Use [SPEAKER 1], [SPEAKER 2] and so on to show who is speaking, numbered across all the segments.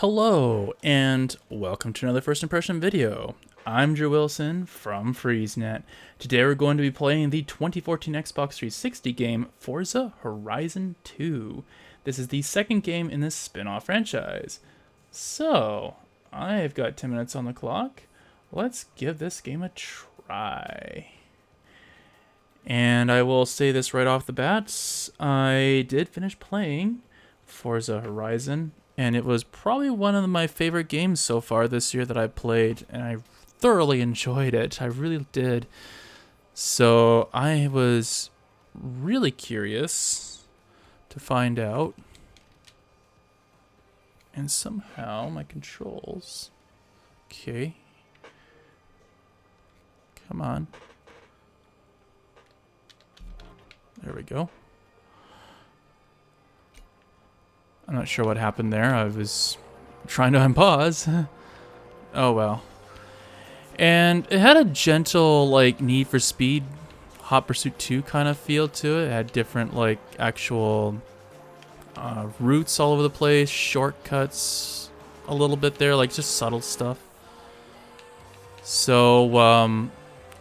[SPEAKER 1] Hello, and welcome to another first impression video. I'm Drew Wilson from FreezeNet. Today we're going to be playing the 2014 Xbox 360 game Forza Horizon 2. This is the second game in this spin-off franchise. So, I've got 10 minutes on the clock. Let's give this game a try. And I will say this right off the bat, I did finish playing Forza Horizon, and it was probably one of my favorite games so far this year that I played, and I thoroughly enjoyed it. I really did. So I was really curious to find out, and somehow my controls... Okay. Come on. There we go. I'm not sure what happened there. I was trying to unpause. Oh well. And it had a gentle, like, Need for Speed Hot Pursuit 2 kind of feel to it. It had different, like, actual routes all over the place, shortcuts a little bit there, like just subtle stuff. So,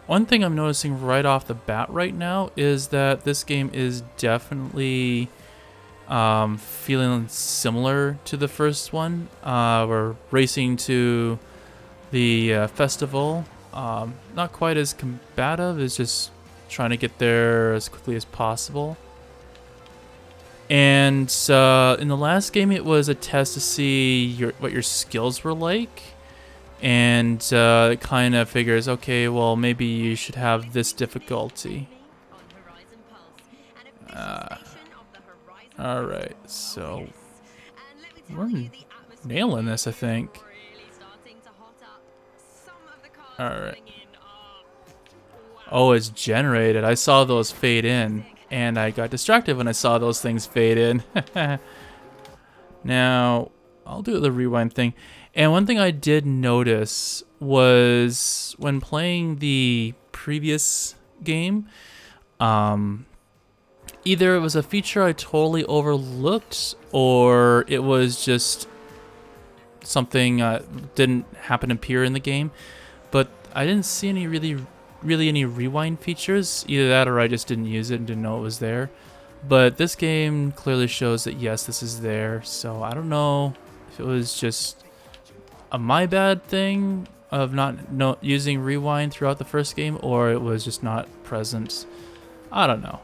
[SPEAKER 1] one thing I'm noticing right off the bat right now is that this game is definitely feeling similar to the first one. We're racing to the festival. Not quite as combative, it's just trying to get there as quickly as possible. And in the last game it was a test to see what your skills were like. And it kind of figures, okay, well, maybe you should have this difficulty. Alright, so we're nailing this, I think. Alright. Oh, it's generated. I saw those fade in, and I got distracted when I saw those things fade in. Now, I'll do the rewind thing. And one thing I did notice was when playing the previous game, either it was a feature I totally overlooked, or it was just something didn't happen to appear in the game. But I didn't see any really any rewind features. Either that, or I just didn't use it and didn't know it was there. But this game clearly shows that yes, this is there. So I don't know if it was just a my bad thing of not using rewind throughout the first game, or it was just not present. I don't know.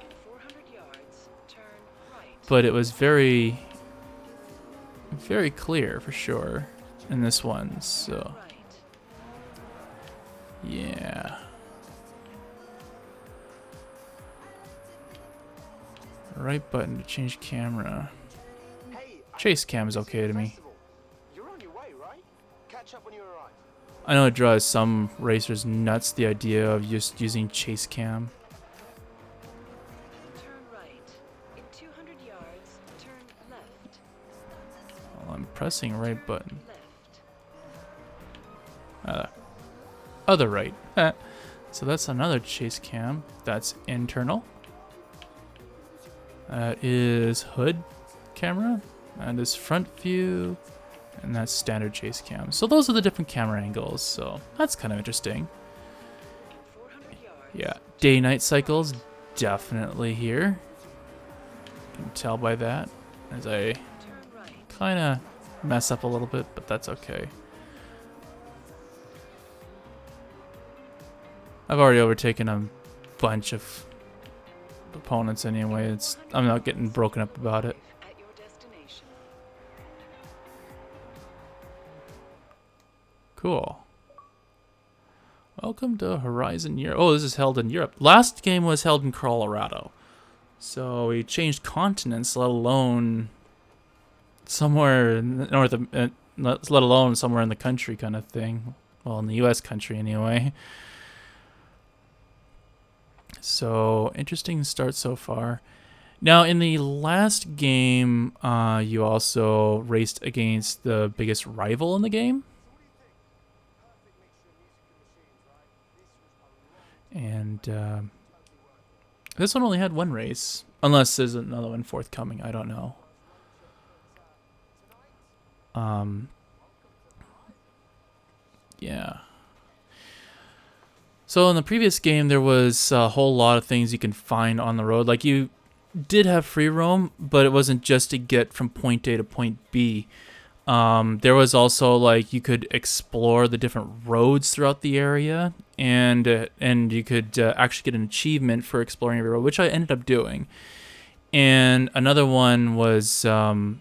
[SPEAKER 1] But it was very, very clear for sure in this one, so yeah. Right button to change camera. Chase cam is okay to me. I know it drives some racers nuts, the idea of just using chase cam. Well, I'm pressing right button. Other right. So that's another chase cam. That's internal. That is hood camera. And this front view. And that's standard chase cam. So those are the different camera angles. So that's kind of interesting. Yeah, day-night cycles definitely here. You can tell by that as I kind of mess up a little bit, but that's okay. I've already overtaken a bunch of opponents anyway. I'm not getting broken up about it. Cool. Welcome to Horizon Europe. Oh, this is held in Europe. Last game was held in Colorado. So we changed continents, let alone somewhere in the north of, let alone somewhere in the country kind of thing. Well, in the US country anyway. So, interesting start so far. Now, in the last game, you also raced against the biggest rival in the game. And this one only had one race. Unless there's another one forthcoming, I don't know. Yeah. So in the previous game, there was a whole lot of things you can find on the road. Like, you did have free roam, but it wasn't just to get from point A to point B. There was also, like, you could explore the different roads throughout the area, and you could actually get an achievement for exploring every road, which I ended up doing. And another one was intro.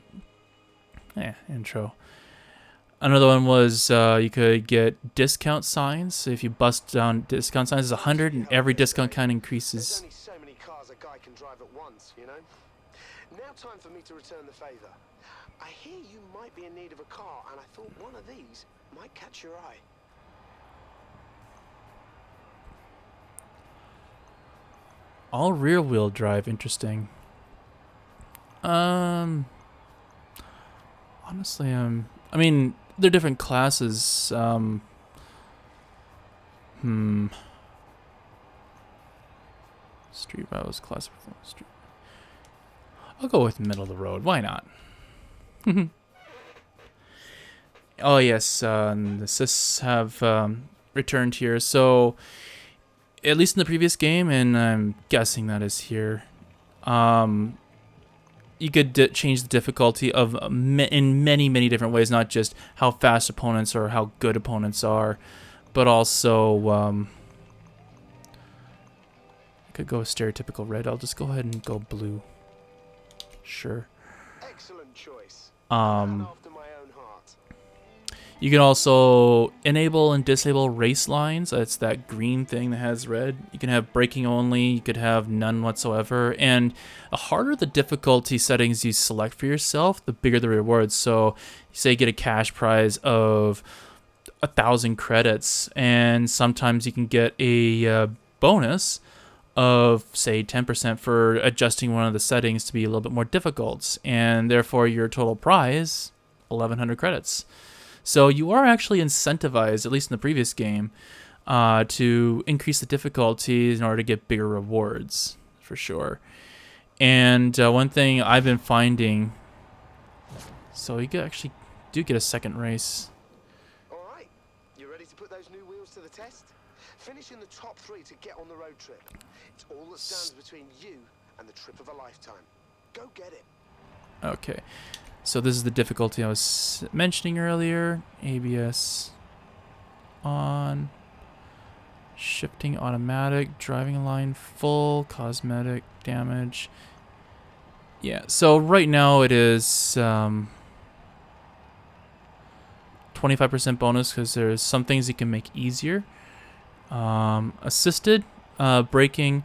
[SPEAKER 1] Another one was you could get discount signs. So if you bust down discount signs, it's 100, and every discount count increases.
[SPEAKER 2] There's only so many cars a guy can drive at once, you know? Now time for me to return the favor. I hear you might be in need of a car, and I thought one of these might catch your eye.
[SPEAKER 1] All rear-wheel drive, interesting. Honestly, I mean, they're different classes. Street Rivals, Classic Performance Street. I'll go with middle of the road. Why not? Oh yes, the assists have returned here. So, at least in the previous game, and I'm guessing that is here, you could change the difficulty of in many different ways, not just how fast opponents or how good opponents are, but also I could go stereotypical red. I'll just go ahead and go blue. Sure.
[SPEAKER 2] Excellent choice. After my own heart.
[SPEAKER 1] You can also enable and disable race lines. That's that green thing that has red. You can have braking only. You could have none whatsoever. And the harder the difficulty settings you select for yourself, the bigger the rewards. So, say you get a cash prize of 1,000 credits, and sometimes you can get a bonus of, say, 10% for adjusting one of the settings to be a little bit more difficult, and therefore your total prize, 1,100 credits. So you are actually incentivized, at least in the previous game, to increase the difficulties in order to get bigger rewards, for sure. And one thing I've been finding, so you actually do get a second race.
[SPEAKER 2] All right, you ready to put those new wheels to the test? Finish in the top 3 to get on the road trip. It's all that stands between you and the trip of a lifetime. Go get it.
[SPEAKER 1] Okay. So this is the difficulty I was mentioning earlier. ABS on. Shifting automatic. Driving line full. Cosmetic damage. Yeah, so right now it is 25% bonus because there's some things you can make easier. Assisted braking.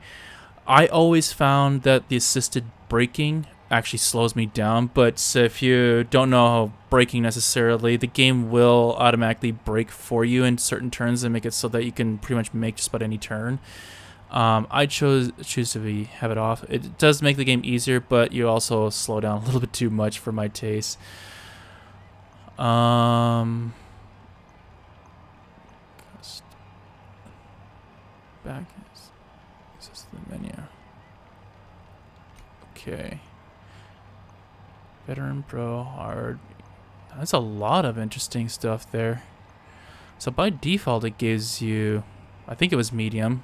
[SPEAKER 1] I always found that the assisted braking actually slows me down, but if you don't know braking necessarily, the game will automatically brake for you in certain turns and make it so that you can pretty much make just about any turn. I choose to have it off. It does make the game easier, but you also slow down a little bit too much for my taste. Back is this the menu? Okay. Veteran, Pro, Hard. That's a lot of interesting stuff there. So by default, it gives you, I think it was medium.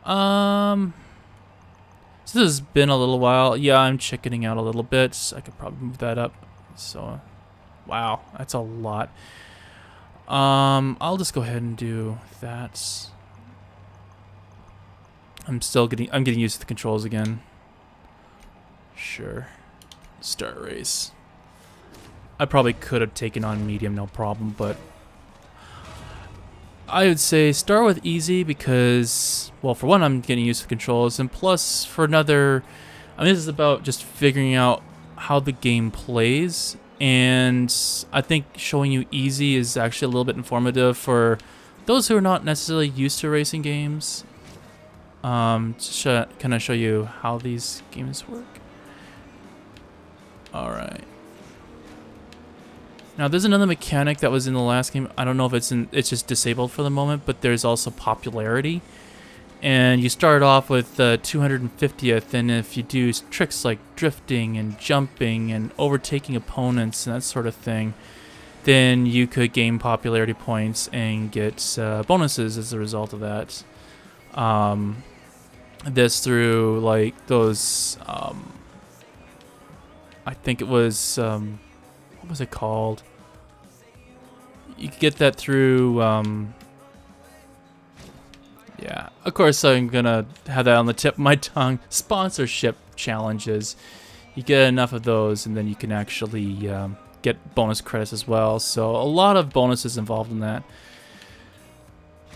[SPEAKER 1] So this has been a little while. Yeah, I'm chickening out a little bit. I could probably move that up. So, wow, that's a lot. I'll just go ahead and do that. I'm getting used to the controls again. Sure. Start race. I probably could have taken on medium, no problem, but I would say start with easy because, well, for one, I'm getting used to the controls, and plus, for another, I mean, this is about just figuring out how the game plays, and I think showing you easy is actually a little bit informative for those who are not necessarily used to racing games. To kind of show you how these games work. Alright. Now there's another mechanic that was in the last game. I don't know if it's just disabled for the moment, but there's also popularity. And you start off with 250th, and if you do tricks like drifting and jumping and overtaking opponents and that sort of thing, then you could gain popularity points and get bonuses as a result of that. This through like those, I think it was, what was it called? You could get that through, yeah, of course I'm gonna have that on the tip of my tongue. Sponsorship challenges. You get enough of those and then you can actually get bonus credits as well. So a lot of bonuses involved in that.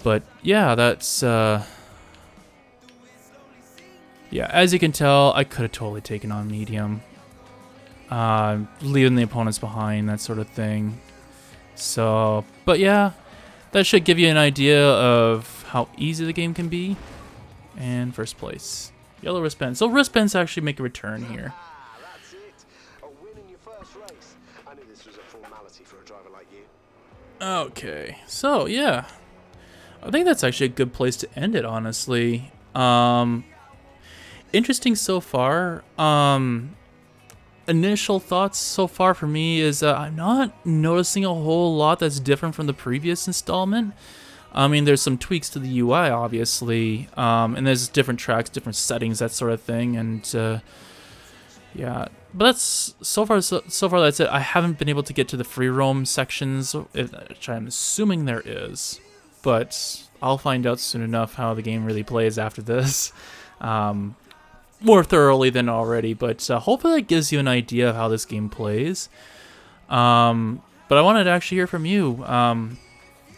[SPEAKER 1] But yeah, that's, yeah, as you can tell, I could have totally taken on medium. Leaving the opponents behind, that sort of thing. So, but yeah, that should give you an idea of how easy the game can be. And first place, yellow wristband. So wristbands actually make a return here.
[SPEAKER 2] That's it. A win in your first race. I knew this was a formality for a driver like you.
[SPEAKER 1] Okay, so yeah, I think that's actually a good place to end it, honestly. Interesting so far. Initial thoughts so far for me is I'm not noticing a whole lot that's different from the previous installment. I mean, there's some tweaks to the UI, obviously, and there's different tracks, different settings, that sort of thing, and yeah. But that's so far that's it. I haven't been able to get to the free roam sections, which I'm assuming there is, but I'll find out soon enough how the game really plays after this. More thoroughly than already, but hopefully that gives you an idea of how this game plays. But I wanted to actually hear from you.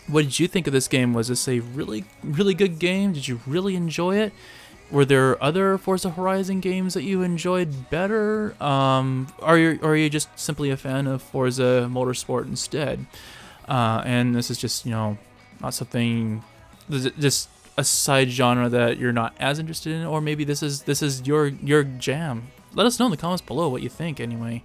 [SPEAKER 1] What did you think of this game? Was this a really, really good game? Did you really enjoy it? Were there other Forza Horizon games that you enjoyed better? Are you just simply a fan of Forza Motorsport instead? And this is just, not something, just a side genre that you're not as interested in, or maybe this is your jam. Let us know in the comments below what you think anyway.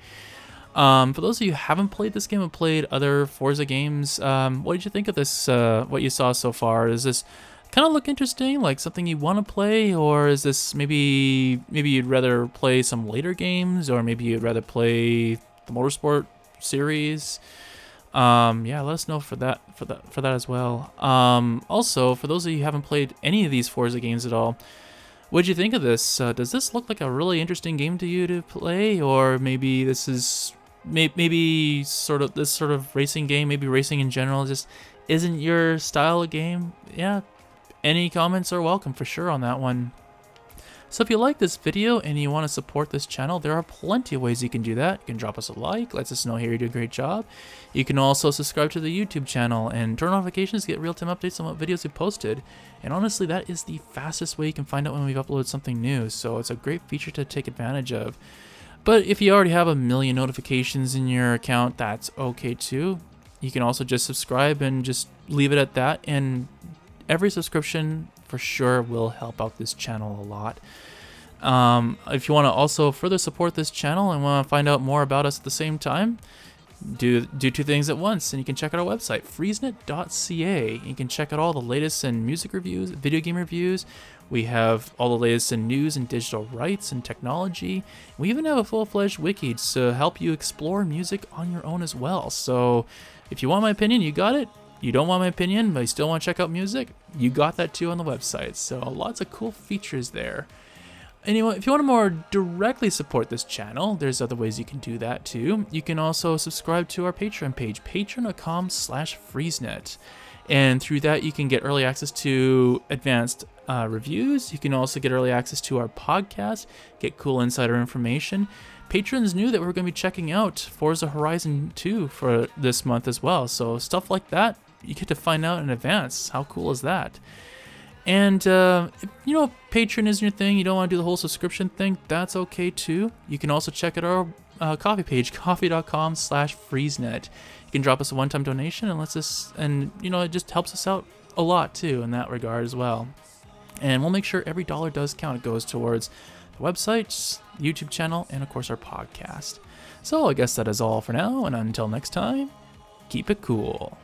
[SPEAKER 1] For those of you who haven't played this game and played other Forza games, what did you think of this, what you saw so far? Does this kind of look interesting, like something you want to play, or is this maybe you'd rather play some later games, or maybe you'd rather play the Motorsport series? Yeah, let us know for that as well. Also, for those of you who haven't played any of these Forza games at all, what did you think of this? Does this look like a really interesting game to you to play, or maybe this is maybe sort of racing game, maybe racing in general just isn't your style of game? Yeah, any comments are welcome for sure on that one. So if you like this video and you want to support this channel, there are plenty of ways you can do that. You can drop us a like, lets us know here you do a great job. You can also subscribe to the YouTube channel and turn on notifications to get real-time updates on what videos we posted. And honestly, that is the fastest way you can find out when we've uploaded something new, so it's a great feature to take advantage of. But if you already have a million notifications in your account, that's okay too. You can also just subscribe and just leave it at that, and every subscription for sure will help out this channel a lot. If you want to also further support this channel and want to find out more about us at the same time, do two things at once, and you can check out our website, freezenet.ca. You can check out all the latest in music reviews, video game reviews. We have all the latest in news and digital rights and technology. We even have a full-fledged wiki to help you explore music on your own as well. So if you want my opinion, you got it. You don't want my opinion, but you still want to check out music, you got that too on the website. So lots of cool features there. Anyway, if you want to more directly support this channel, there's other ways you can do that too. You can also subscribe to our Patreon page, patreon.com/freezenet. And through that, you can get early access to advanced reviews. You can also get early access to our podcast, get cool insider information. Patrons knew that we were going to be checking out Forza Horizon 2 for this month as well. So stuff like that, you get to find out in advance. How cool is that? And, if, Patreon isn't your thing, you don't want to do the whole subscription thing, that's okay too. You can also check out our coffee page, coffee.com/freezenet. You can drop us a one-time donation and it just helps us out a lot too in that regard as well. And we'll make sure every dollar does count. It goes towards the website, YouTube channel, and of course our podcast. So I guess that is all for now, and until next time, keep it cool.